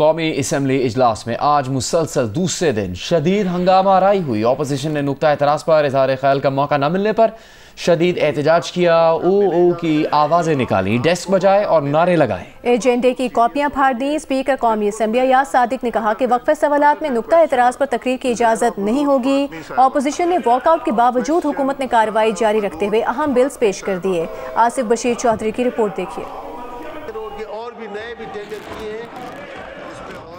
कौमी असम्बली इजलास में आज मुसलसल दूसरे दिन शदीद हंगामा आराई हुई। अपोजिशन ने नुक्ता एतराज़ पर इज़हार ख्याल का मौका न मिलने पर शदीद एहतजाज किया, ओ की आवाज़ें निकाली, डेस्क बजाए और नारे लगाए। एजेंडे की कॉपियां फाड़ दी। स्पीकर कौमी असम्बली अयाज सादिक ने कहा कि वक्फे सवालात में नुक्ता एतराज़ पर तकरीर की इजाज़त नहीं होगी। अपोजिशन ने वॉकआउट के बावजूद हुकूमत ने कार्रवाई जारी रखते हुए अहम बिल्स पेश कर दिए। आसिफ बशीर चौधरी की रिपोर्ट देखिए।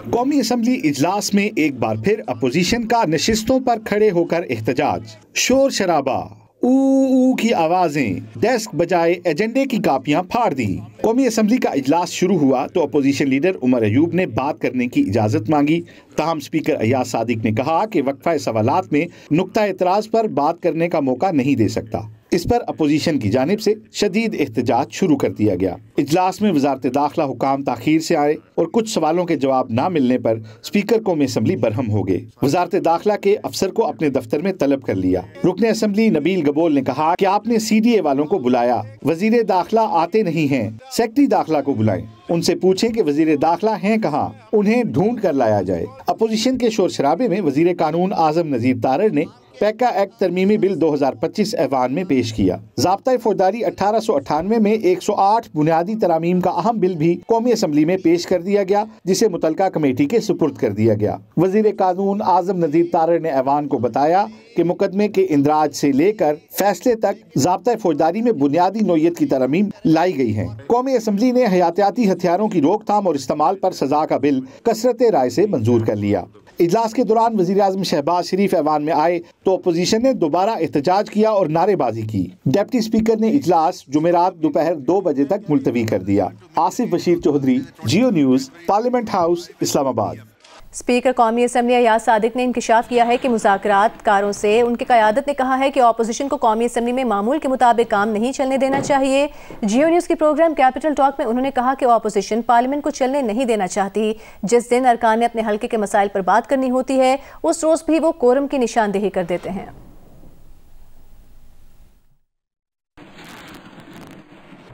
कौमी असम्बली इजलास में एक बार फिर अपोजिशन का नशिस्तों पर खड़े होकर एहतजाज, शोर शराबा, ऊ की आवाजें, डेस्क बजाए, एजेंडे की कापियां फाड़ दी। कौमी असम्बली का इजलास शुरू हुआ तो अपोजिशन लीडर उमर अयूब ने बात करने की इजाजत मांगी। ताहम स्पीकर अयाज सादिक ने कहा कि वक्फा सवालात में नुक्ता एतराज पर बात करने का मौका नहीं दे सकता। इस पर अपोजिशन की जानिब से शदीद एहतजाज शुरू कर दिया गया। इजलास में वजारत दाखिला हुकाम ताखीर से आए और कुछ सवालों के जवाब न मिलने पर स्पीकर कौमी असम्बली बरहम हो गए। वजारत दाखिला के अफसर को अपने दफ्तर में तलब कर लिया। रुकने असम्बली नबील गबोल ने कहा कि आपने CDA वालों को बुलाया, वजीर दाखिला आते नहीं हैं, सेक्रेटरी दाखिला को बुलाएं, उनसे पूछें कि वजीर दाखिला हैं कहाँ, उन्हें ढूंढ कर लाया जाए। अपोजिशन के शोर शराबे में वजीर कानून आजम नजीर तारर ने पैका एक्ट तरमीमी बिल 2025 ऐवान में पेश किया। ज़ाब्ता फौजदारी 1898 में 108 बुनियादी तरामीम का अहम बिल भी कौमी असम्बली में पेश कर दिया गया, जिसे मुतलका कमेटी के सुपुर्द कर दिया गया। वजीर कानून आजम नजीर तारर ने ऐवान को बताया कि मुकदमे के इंदराज से लेकर फैसले तक ज़ाब्ता फौजदारी में बुनियादी नौयत की तरमीम लाई गई हैं। कौमी असम्बली ने हयातियाती हथियारों की रोकथाम और इस्तेमाल पर सजा का बिल कसरत राय से मंजूर कर लिया। इजलास के दौरान वज़ीर आज़म शहबाज शरीफ ऐवान में आए तो अपोजिशन ने दोबारा एहतजाज किया और नारेबाजी की। डिप्टी स्पीकर ने इजलास जुमेरात दोपहर 2 बजे तक मुलतवी कर दिया। Asif Bashir Chaudhry, Geo news, parliament house, Islamabad. Speaker कौमी असम्बली अयाज सादिक ने इंकशाफ किया है कि मुज़ाकरातकारों से उनकी क़यादत ने कहा है कि अपोजिशन को कौमी असम्बली में मामूल के मुताबिक काम नहीं चलने देना चाहिए। जियो न्यूज़ के प्रोग्राम कैपिटल टॉक में उन्होंने कहा कि अपोजिशन पार्लियामेंट को चलने नहीं देना चाहती। जिस दिन अरकान ने अपने हल्के के मसाइल पर बात करनी होती है उस रोज़ भी वो कोरम की निशानदेही कर देते हैं।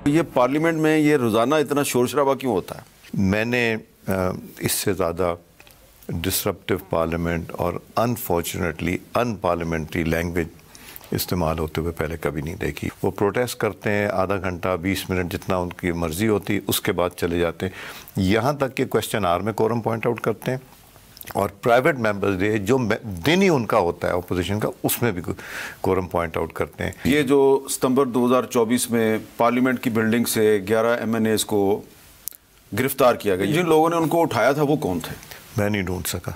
ये पार्लियामेंट में ये रोज़ाना इतना शोर शराबा क्यों होता है? मैंने इससे ज़्यादा डिसरप्टिव पार्लियामेंट और अनफॉर्चुनेटली अनपार्लियामेंट्री लैंग्वेज इस्तेमाल होते हुए पहले कभी नहीं देखी। वो प्रोटेस्ट करते हैं आधा घंटा 20 मिनट जितना उनकी मर्जी होती, उसके बाद चले जाते हैं। यहाँ तक कि क्वेश्चन आवर में कोरम पॉइंट आउट करते हैं और प्राइवेट मेंबर्स डे जो दिन ही उनका होता है अपोजिशन का, उसमें भी कोरम पॉइंट आउट करते हैं। ये जो सितंबर 2024 में पार्लियामेंट की बिल्डिंग से 11 MNAs को गिरफ्तार किया गया, जिन लोगों ने उनको उठाया था वो कौन थे? मैं नहीं ढूंढ सका।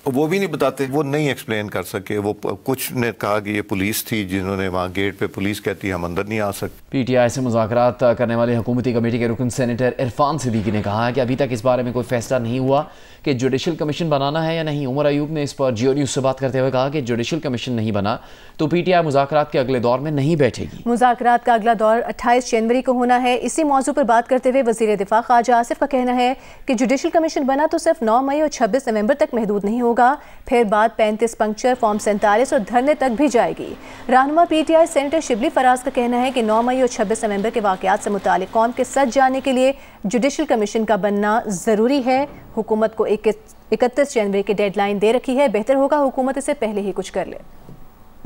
वो भी नहीं बताते, वो नहीं एक्सप्लेन कर सके। वो कुछ ने कहा कि ये पुलिस थी, जिन्होंने वहाँ गेट पे पुलिस कहती है हम अंदर नहीं आ सकते। PTI से मुज़ाकरात करने वाले हुकूमती कमेटी के रुकन सेनेटर इरफान सिद्दीकी ने कहा कि अभी तक इस बारे में कोई फैसला नहीं हुआ कि जुडिशल कमीशन बनाना है या नहीं। उमर अयूब ने इस पर जियो न्यूज़ से बात करते हुए कहा कि जुडिशल कमीशन नहीं बना तो PTI मुज़ाकरात के अगले दौर में नहीं बैठेगी। मुज़ाकरात का अगला दौर 28 जनवरी को होना है। इसी मौजू पर बात करते हुए वज़ीर दिफा ख्वाजा आसिफ का कहना है कि जुडिशल कमीशन बना तो सिर्फ 9 मई और 26 नवंबर तक महदूद नहीं होगा, फिर बाद 35 पंक्चर, फॉर्म 47 और धरने तक भी जाएगी। रहनुमा PTI सेनेटर शिबली फराज का कहना है कि 9 मई और 26 नवंबर के वाक़यात से मुतालिक कौम के सच जाने के लिए जुडिशल कमीशन का बनना ज़रूरी है। हुकूमत को 31 जनवरी की डेडलाइन दे रखी है, बेहतर होगा हुकूमत इससे पहले ही कुछ कर ले।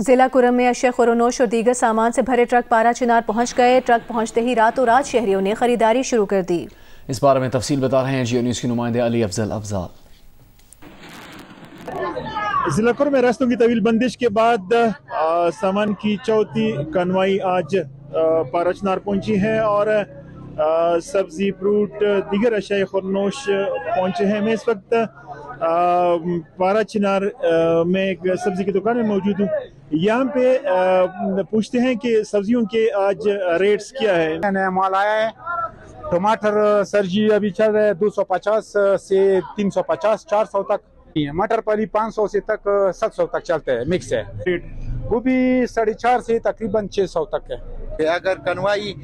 जिला कुरम में अशया खुरनोश और दीगर सामान से भरे ट्रक पारा चिनार पहुँच गए। ट्रक पहुँचते ही रातों रात शहरियों ने खरीदारी शुरू कर दी। इस बारे में तफसील बता रहे हैं जियो न्यूज़ के नुमाइंदे अली अफजल। जिला कुरम में रास्तों की तवील बंदिश के बाद सामान की चौथी कनवाई आज पारा चिनार पहुंची है और सब्जी, फ्रूट, दीगर अशाए खुरनोश पहुंचे हैं। मैं इस वक्त पारा चिनार में एक सब्जी की दुकान में मौजूद हूँ। यहाँ पे पूछते हैं कि सब्जियों के आज रेट्स क्या है। नया माल आया है। टमाटर सर जी अभी चल रहे हैं 250 से 350, 400 तक। मटर पली 500 से तक 700 तक चलते हैं, मिक्स है। गोभी 450 से तकरीबन 600 तक है। अगर कनवाई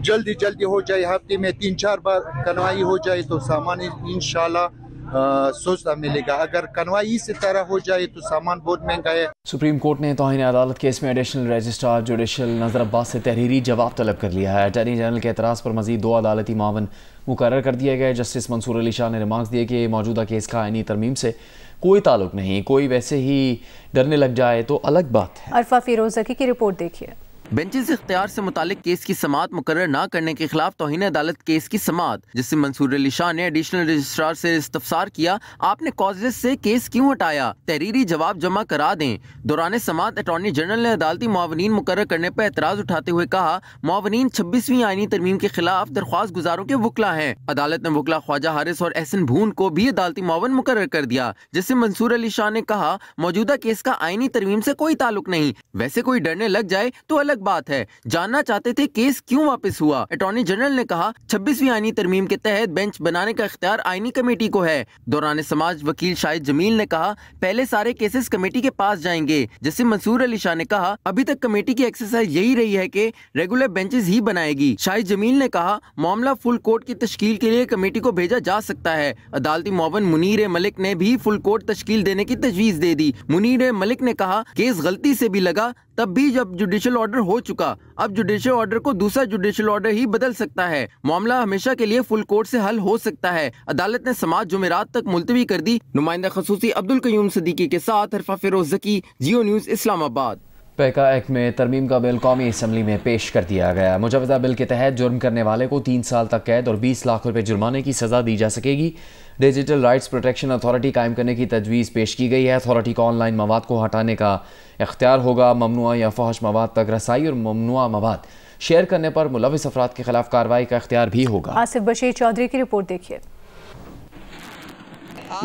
जल्दी हो जाए, हफ्ते में 3-4 बार कनवाई हो जाए तो सामान इंशाल्लाह सोचना मिलेगा। अगर कन्वाई इसी तरह हो जाए तो सामान बहुत महंगा है। सुप्रीम कोर्ट ने तौहीन अदालत केस में एडिशनल रजिस्ट्रार जुडिशल नजर अब्बास से तहरीरी जवाब तलब कर लिया है। अटॉर्नी जनरल के एतराज़ पर मजीद 2 अदालती मावन मुकर्रर कर दिए गए। जस्टिस मंसूर अली शाह ने रिमार्क्स दिए कि मौजूदा केस का आईनी तरमीम से कोई ताल्लुक नहीं, कोई वैसे ही डरने लग जाए तो अलग बात है। अरफा फिरोज़की की रिपोर्ट देखिए। बेंचेस इख्तियार से मुतालिक केस की समाअत मुकर्रर न करने के खिलाफ तौहीन अदालत केस की समाअत, जिससे मंसूर अली शाह ने एडिशनल रजिस्ट्रार से इस्तफसार किया, आपने कॉजेस से केस क्यों हटाया, तहरीरी जवाब जमा करा दें। दौरान समाअत अटॉर्नी जनरल ने अदालती मुआवनीन मुकर्रर करने पर एतराज उठाते हुए कहा, मुआवनीन 26वीं आईनी तरमीम के खिलाफ दरख्वास्त गुजारों के वकला हैं। अदालत ने वकला ख्वाजा हारिस और एहसन भून को भी अदालती मुआवन मुकर्रर कर दिया, जिससे मंसूर अली शाह ने कहा, मौजूदा केस का आईनी तरमीम से कोई ताल्लुक नहीं, वैसे कोई डरने लग जाए तो अलग बात है। जानना चाहते थे केस क्यों वापस हुआ। अटॉर्नी जनरल ने कहा, 26वीं आईनी तरमीम के तहत बेंच बनाने का इख्तियार आईनी कमेटी को है। दौरान समाज वकील शाहिद जमील ने कहा, पहले सारे केसेस कमेटी के पास जाएंगे, जिससे मंसूर अली शाह ने कहा, अभी तक कमेटी की एक्सरसाइज यही रही है कि रेगुलर बेंचेस ही बनाएगी। शाहिद जमील ने कहा, मामला फुल कोर्ट की तश्कील के लिए कमेटी को भेजा जा सकता है। अदालती मुआवन मुनीर मलिक ने भी फुल कोर्ट तश्कील देने की तजवीज दे दी। मुनीर मलिक ने कहा, केस गलती से भी लगा तब भी जब जुडिशल ऑर्डर हो चुका, अब जुडिशल ऑर्डर को दूसरा जुडिशल ऑर्डर ही बदल सकता है। मामला हमेशा के लिए फुल कोर्ट से हल हो सकता है। अदालत ने समाअत जुमेरात तक मुलतवी कर दी। नुमाइंदा खसूसी अब्दुल कयूम सिद्दीकी के साथ अरफा फिरोज़की, जियो न्यूज़, इस्लामाबाद। पैका एक्ट में तरमीम का बिल कौमी असम्बली में पेश कर दिया गया। मुजवजा बिल के तहत जुर्म करने वाले को 3 साल तक कैद और 20 लाख रुपए जुर्माने की सज़ा दी जा सकेगी। डिजिटल राइट्स प्रोटेक्शन अथॉरिटी कायम करने की तजवीज़ पेश की गई है। अथॉरिटी को ऑनलाइन मवाद को हटाने का इख्तियार होगा। ममनुआ या फहश मवाद तक रसाई और ममनुआ मवाद शेयर करने पर मुलविस अफराद के खिलाफ कार्रवाई का इख्तियार भी होगा। आसिफ बशीर चौधरी की रिपोर्ट देखिए।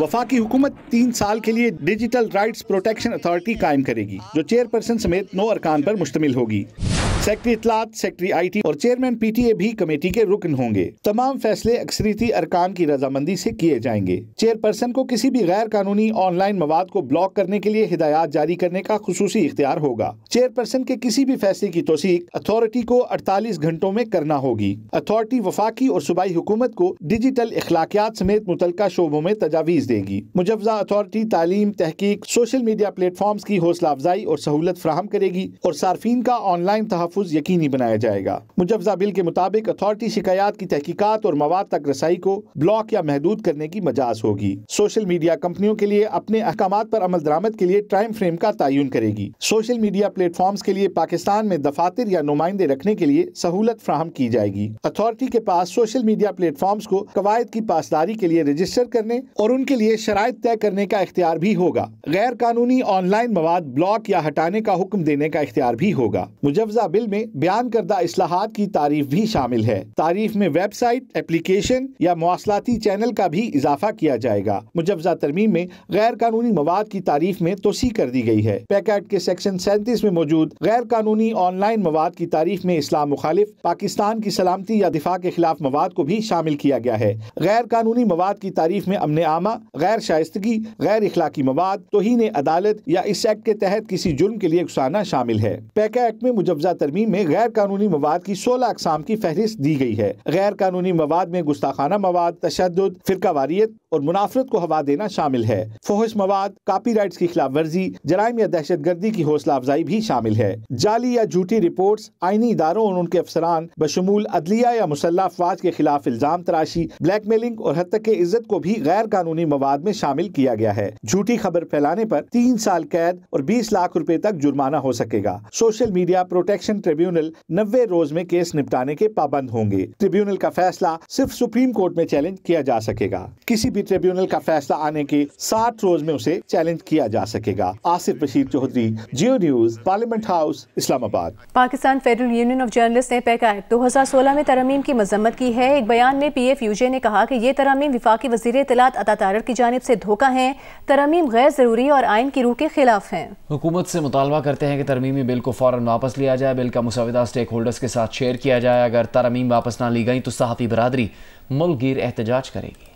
वफाकी हुकूमत 3 साल के लिए डिजिटल राइट्स प्रोटेक्शन अथॉरिटी कायम करेगी, जो चेयरपर्सन समेत 9 अरकान पर मुश्तमिल होगी। सेक्रेटरी इत्तलात, सेक्रेटरी IT और चेयरमैन PTA भी कमेटी के रुकन होंगे। तमाम फैसले अक्सरियती अरकान की रजामंदी से किए जाएंगे। चेयरपर्सन को किसी भी गैर कानूनी ऑनलाइन मवाद को ब्लॉक करने के लिए हिदायत जारी करने का खुसूसी इख्तियार होगा। चेयरपर्सन के किसी भी फैसले की तौसीक अथॉरिटी को 48 घंटों में करना होगी। अथॉरिटी वफाकी और सूबाई हुकूमत को डिजिटल इखलाकियात समेत मुतलका शोबों में तजावीज़ देगी। मुजवजा अथॉरिटी तालीम, तहकीक, सोशल मीडिया प्लेटफॉर्म्स की हौसला अफजाई और सहूलत फराहम करेगी और सार्फिन का ऑनलाइन तहफ़्फ़ुज़ यकीनी बनाया जाएगा। मुजवजा बिल के मुताबिक अथॉरिटी शिकायत की तहकीकात और मवाद तक रसाई को ब्लॉक या महदूद करने की मजाज होगी। सोशल मीडिया कंपनियों के लिए अपने अहकामात पर अमल दरामद के लिए टाइम फ्रेम का तयन करेगी। सोशल मीडिया प्लेटफॉर्म्स के लिए पाकिस्तान में दफातर या नुमाइंदे रखने के लिए सहूलत फराहम की जाएगी। अथॉरिटी के पास सोशल मीडिया प्लेटफॉर्म्स को कवायद की पासदारी के लिए रजिस्टर करने और उनके लिए शराइत तय करने का इख्तियार भी होगा। गैर कानूनी ऑनलाइन मवाद ब्लॉक या हटाने का हुक्म देने का इख्तियार भी होगा। मुजवजा बिल में बयान करदा इस्लाहात की तारीफ भी शामिल है। तारीफ में वेबसाइट, एप्लीकेशन या मवासलाती चैनल का भी इजाफा किया जाएगा। मुजवजा तरमीम में गैर कानूनी मवाद की तारीफ में तोसी कर दी गई है। पैका एक्ट के सेक्शन 37 में मौजूद गैर कानूनी ऑनलाइन मवाद की तारीफ में इस्लाम मुखालिफ, पाकिस्तान की सलामती या दिफा के खिलाफ मवाद को भी शामिल किया गया है। गैर कानूनी मवाद की तारीफ में अमन आमा, गैर शाइस्तगी, गैर इखलाकी मवाद, तौहीन अदालत या इस एक्ट के तहत किसी जुर्म के लिए उकसाना शामिल है। पैका एक्ट में मुजवजा तरमीम में गैर कानूनी मवाद की 16 अक़साम की फहरिस्त दी गई है। गैर कानूनी मवाद में गुस्ताखाना मवाद, तशद्दुद, फिरकावारियत और मुनाफरत को हवा देना शामिल है। फहश मवाद, कॉपीराइट्स की खिलाफ वर्जी, जराइम या दहशत गर्दी की हौसला अफजाई भी शामिल है। जाली या झूठी रिपोर्ट्स, आईनी इदारों और उनके अफसरान बशमूल अदलिया या मुसल्लह अफवाज के खिलाफ इल्जाम तराशी, ब्लैकमेलिंग और हद तक इज्जत को भी गैर कानूनी मवाद में शामिल किया गया है। झूठी खबर फैलाने पर 3 साल कैद और 20 लाख रुपए तक जुर्माना हो सकेगा। सोशल मीडिया प्रोटेक्शन ट्रिब्यूनल 90 रोज में केस निपटाने के पाबंद होंगे। ट्रिब्यूनल का फैसला सिर्फ सुप्रीम कोर्ट में चैलेंज किया जा सकेगा। किसी भी ट्रिब्यूनल का फैसला आने के 60 रोज में उसे चैलेंज किया जा सकेगा। Asif Bashir Chaudhry, Geo news, parliament house, Islamabad. Pakistan federal union of journalist ने पैका एक्ट 2016 में तरमीम की मजम्मत की है। एक बयान में PFUJ ने कहा कि ये तरमीम विफाकी वज़ीर इत्तलात अता तारर की जानिब से धोखा है। तरमीम गैर ज़रूरी और आइन की रूह के खिलाफ हैं। हुकूमत से मुतालबा करते हैं कि तरमीमी बिल को फ़ौरन वापस लिया जाए। बिल का मुसविदा स्टेक होल्डर्स के साथ शेयर किया जाए। अगर तरमीम वापस ना ली गई तो सहाफ़ी बरादरी मुल्क गिर एहतजाज करेगी।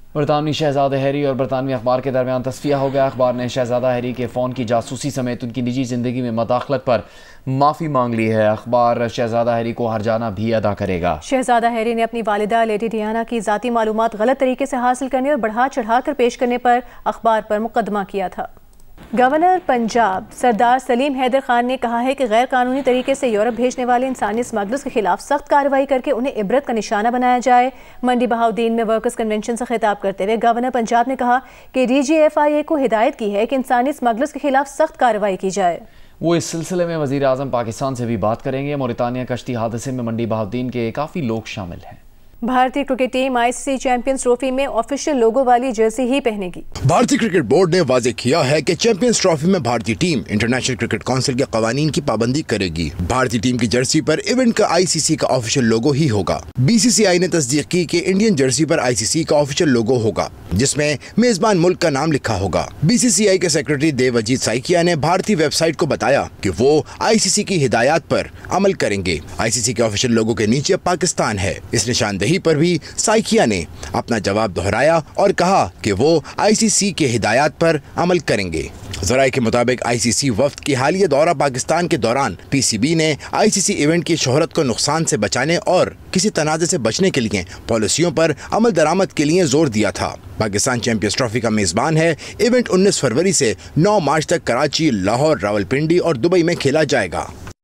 बरतानवी शहजादा हैरी और बरतानवी अखबार के दरमियान तस्फिया हो गया। अखबार ने शहजादा हैरी के फ़ोन की जासूसी समेत उनकी निजी ज़िंदगी में मदाखलत पर माफ़ी मांग ली है। अखबार शहजादा हैरी को हर्जाना भी अदा करेगा। शहजादा हैरी ने अपनी वालिदा लेडी डियाना की ज़ाती मालूमात गलत तरीके से हासिल करने और बढ़ा चढ़ा कर पेश करने पर अखबार पर मुकदमा किया था। गवर्नर पंजाब सरदार सलीम हैदर खान ने कहा है कि गैर कानूनी तरीके से यूरोप भेजने वाले इंसानी स्मगलर्स के खिलाफ सख्त कार्रवाई करके उन्हें इबरत का निशाना बनाया जाए। मंडी बहाउद्दीन में वर्कर्स कन्वेंशन से खिताब करते हुए गवर्नर पंजाब ने कहा कि DGFIA को हिदायत की है कि इंसानी स्मगलर्स के खिलाफ सख्त कार्रवाई की जाए। वो इस सिलसिले में वज़ीर आज़म पाकिस्तान से भी बात करेंगे। मौरितानिया कश्ती हादसे में मंडी बहाउद्दीन के काफ़ी लोग शामिल हैं। भारतीय cricket team ICC champions trophy में ऑफिशियल लोगो वाली जर्सी ही पहनेगी। भारतीय क्रिकेट बोर्ड ने वाजे किया है कि चैंपियंस ट्रॉफी में भारतीय टीम इंटरनेशनल क्रिकेट काउंसिल के कवानीन की पाबंदी करेगी। भारतीय टीम की जर्सी पर इवेंट का ICC का ऑफिशियल लोगो ही होगा। BCCI ने तस्दीक की कि इंडियन जर्सी पर ICC का ऑफिशियल लोगो होगा, जिसमें मेजबान मुल्क का नाम लिखा होगा। BCCI के सेक्रेटरी देवजीत साइकिया ने भारतीय वेबसाइट को बताया कि वो ICC की हिदायत पर अमल करेंगे। ICC के ऑफिशियल लोगो के नीचे पाकिस्तान है। इस निशानदेही पर भी साइकिया ने अपना जवाब दोहराया और कहा कि वो ICC के हिदायत पर अमल करेंगे। ज़राए के मुताबिक ICC वफ्द की हालिया दौरा पाकिस्तान के दौरान PCB ने ICC इवेंट की शोहरत को नुकसान से बचाने और किसी तनाज़े से बचने के लिए पॉलिसियों पर अमल दरामद के लिए जोर दिया था। पाकिस्तान चैंपियंस ट्रॉफी का मेज़बान है। इवेंट 19 फरवरी से 9 मार्च तक कराची, लाहौर, रावलपिंडी और दुबई में खेला जाएगा।